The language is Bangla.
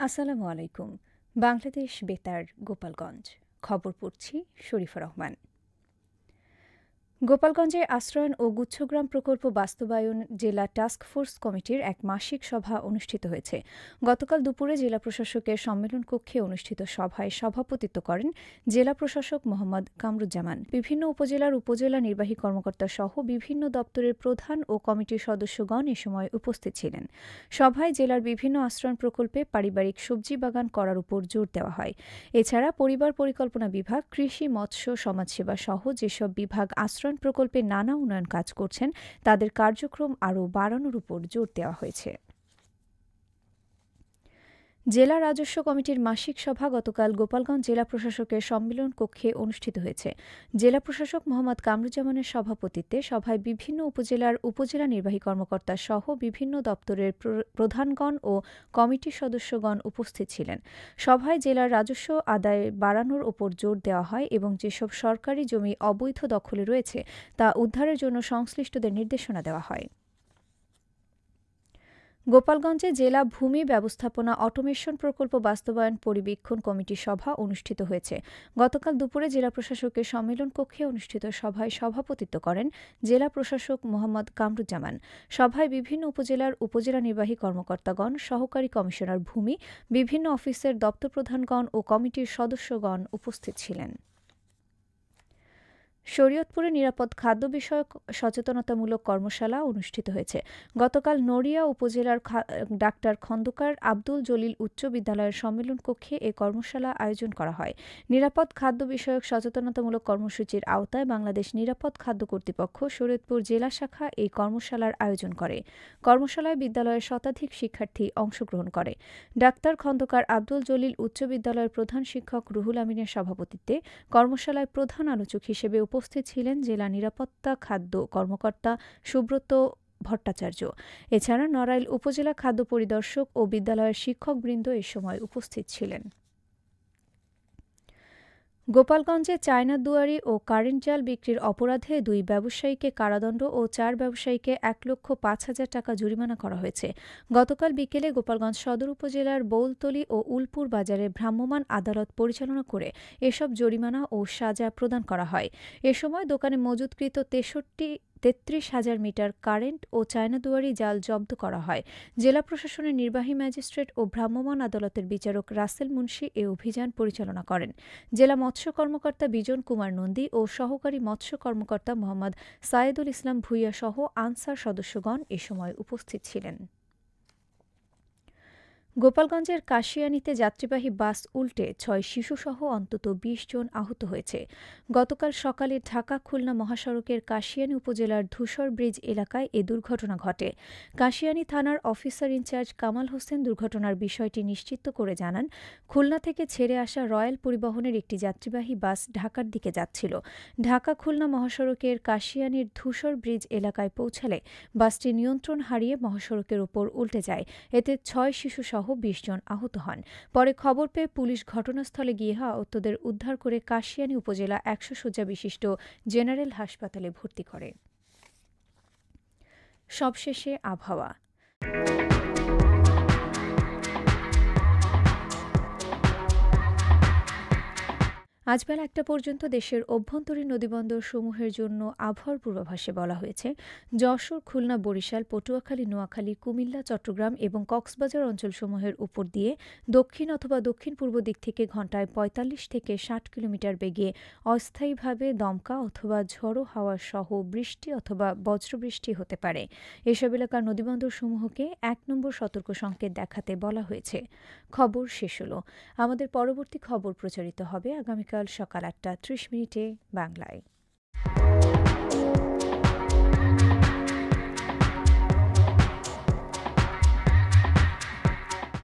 আসসালামু আলাইকুম। বাংলাদেশ বেতার গোপালগঞ্জ। খবর পড়ছি শরীফা রহমান। গোপালগঞ্জে আশ্রয়ণ ও গুচ্ছগ্রাম প্রকল্প বাস্তবায়ন জেলা টাস্কফোর্স কমিটির এক মাসিক সভা অনুষ্ঠিত হয়েছে। গতকাল দুপুরে জেলা প্রশাসকের সম্মেলন কক্ষে অনুষ্ঠিত সভায় সভাপতিত্ব করেন জেলা প্রশাসক মোহাম্মদ কামরুজ্জামান। বিভিন্ন উপজেলার উপজেলা নির্বাহী কর্মকর্তা সহ বিভিন্ন দপ্তরের প্রধান ও কমিটির সদস্যগণ এ সময় উপস্থিত ছিলেন। সভায় জেলার বিভিন্ন আশ্রয়ণ প্রকল্পে পারিবারিক সবজি বাগান করার উপর জোর দেওয়া হয়। এছাড়া পরিবার পরিকল্পনা বিভাগ, কৃষি, মৎস্য, সমাজসেবা সহ যেসব বিভাগ আশ্রয়ণ প্রকল্পে নানা উন্নয়ন কাজ করছেন তাদের কার্যক্রম আরও বাড়ানোর উপর জোর দেওয়া হয়েছে। জেলা রাজস্ব কমিটির মাসিক সভা গতকাল গোপালগঞ্জ জেলা প্রশাসকের সম্মেলন কক্ষে অনুষ্ঠিত হয়েছে। জেলা প্রশাসক মোহাম্মদ কামরুজ্জামানের সভাপতিত্বে সভায় বিভিন্ন উপজেলার উপজেলা নির্বাহী কর্মকর্তা সহ বিভিন্ন দপ্তরের প্রধানগণ ও কমিটির সদস্যগণ উপস্থিত ছিলেন। সভায় জেলার রাজস্ব আদায় বাড়ানোর ওপর জোর দেওয়া হয় এবং যেসব সরকারি জমি অবৈধ দখলে রয়েছে তা উদ্ধারের জন্য সংশ্লিষ্টদের নির্দেশনা দেওয়া হয়। গোপালগঞ্জে জেলা ভূমি ব্যবস্থাপনা অটোমেশন প্রকল্প বাস্তবায়ন পরিবীক্ষণ কমিটির সভা অনুষ্ঠিত হয়েছে। গতকাল দুপুরে জেলা প্রশাসকের সম্মেলন কক্ষে অনুষ্ঠিত সভায় সভাপতিত্ব করেন জেলা প্রশাসক মোহাম্মদ কামরুজ্জামান। সভায় বিভিন্ন উপজেলার উপজেলা নির্বাহী কর্মকর্তাগণ, সহকারী কমিশনার ভূমি, বিভিন্ন অফিসের দপ্তর প্রধানগণ ও কমিটির সদস্যগণ উপস্থিত ছিলেন। শরীয়তপুরে নিরাপদ খাদ্য বিষয়ক সচেতনতামূলক কর্মশালা অনুষ্ঠিত হয়েছে। গতকাল নড়িয়া উপজেলার ডাক্তার খন্দকার আব্দুল জলিল উচ্চ বিদ্যালয়ের সম্মেলন কক্ষে এ কর্মশালা আয়োজন করা হয়। নিরাপদ খাদ্য বিষয়ক সচেতনতামূলক কর্মসূচির আওতায় বাংলাদেশ নিরাপদ খাদ্য কর্তৃপক্ষ শরীয়তপুর জেলা শাখা এই কর্মশালার আয়োজন করে। কর্মশালায় বিদ্যালয়ের শতাধিক শিক্ষার্থী অংশগ্রহণ করে। ডাক্তার খন্দকার আব্দুল জলিল উচ্চ বিদ্যালয়ের প্রধান শিক্ষক রুহুল আমিনের সভাপতিত্বে কর্মশালায় প্রধান আলোচক হিসেবে উপস্থিত ছিলেন জেলা নিরাপত্তা খাদ্য কর্মকর্তা সুব্রত ভট্টাচার্য। এছাড়া নড়াইল উপজেলা খাদ্য পরিদর্শক ও বিদ্যালয়ের শিক্ষকবৃন্দ এ সময় উপস্থিত ছিলেন। গোপালগঞ্জে চায়না দুয়ারি ও কারেন্ট জাল বিক্রির অপরাধে ২ ব্যবসায়ীকে কারাদণ্ড ও ৪ ব্যবসায়ীকে ১,৫০,০০০ টাকা জরিমানা করা হয়েছে। গতকাল বিকেলে গোপালগঞ্জ সদর উপজেলার বৌলতলী ও উলপুর বাজারে ভ্রাম্যমাণ আদালত পরিচালনা করে এসব জরিমানা ও সাজা প্রদান করা হয়। এ সময় দোকানে মজুতকৃত ৩৩,০০০ মিটার কারেন্ট ও চায়না দুয়ারি জাল জব্দ করা হয়। জেলা প্রশাসনের নির্বাহী ম্যাজিস্ট্রেট ও ভ্রাম্যমাণ আদালতের বিচারক রাসেল মুন্সি এ অভিযান পরিচালনা করেন। জেলা মৎস্য কর্মকর্তা বিজন কুমার নন্দী ও সহকারী মৎস্য কর্মকর্তা মোহাম্মদ সায়েদুল ইসলাম ভূঁইয়া সহ আনসার সদস্যগণ এ সময় উপস্থিত ছিলেন। গোপালগঞ্জের কাশিয়ানীতে যাত্রীবাহী বাস উল্টে ৬ শিশুসহ অন্তত ২০ জন আহত হয়েছে। গতকাল সকালে ঢাকা-খুলনা মহাসড়কের কাশিয়ানী উপজেলার ধূসর ব্রিজ এলাকায় এ দুর্ঘটনা ঘটে। কাশিয়ানী থানার অফিসার ইনচার্জ কামাল হোসেন দুর্ঘটনার বিষয়টি নিশ্চিত করে জানান, খুলনা থেকে ছেড়ে আসা রয়্যাল পরিবহনের একটি যাত্রীবাহী বাস ঢাকার দিকে যাচ্ছিল। ঢাকা-খুলনা মহাসড়কের কাশিয়ানীর ধূসর ব্রিজ এলাকায় পৌঁছালে বাসটি নিয়ন্ত্রণ হারিয়ে মহাসড়কের ওপর উল্টে যায়। এতে ৬ শিশুসহ ২০ জন আহত হন। পরে খবর পেয়ে পুলিশ ঘটনাস্থলে গিয়ে আহতদের উদ্ধার করে কাশিয়ানী উপজেলা ১০০ শয্যা বিশিষ্ট জেনারেল হাসপাতালে ভর্তি করে। সবশেষে আবহাওয়া। আজ বেলা ১টা পর্যন্ত দেশের অভ্যন্তরীণ নদীবন্দর সমূহের জন্য আবহাওয়ার পূর্বাভাসে বলা হয়েছে, যশোর, খুলনা, বরিশাল, পটুয়াখালী, নোয়াখালী, কুমিল্লা, চট্টগ্রাম এবং কক্সবাজার অঞ্চলসমূহের উপর দিয়ে দক্ষিণ অথবা দক্ষিণ-পূর্ব দিক থেকে ঘণ্টায় ৪৫ থেকে ৬০ কিলোমিটার বেগে অস্থায়ীভাবে দমকা অথবা ঝোড়ো হাওয়া সহ বৃষ্টি অথবা বজ্রবৃষ্টি হতে পারে। এসব এলাকার নদীবন্দরসমূহকে ১ নম্বর সতর্ক সংকেত দেখাতে বলা হয়েছে। খবর শেষ হলো। আমাদের পরবর্তী খবর প্রচারিত হবে আগামীকাল সকাল ৮টা ৩০ মিনিটে বাংলায়।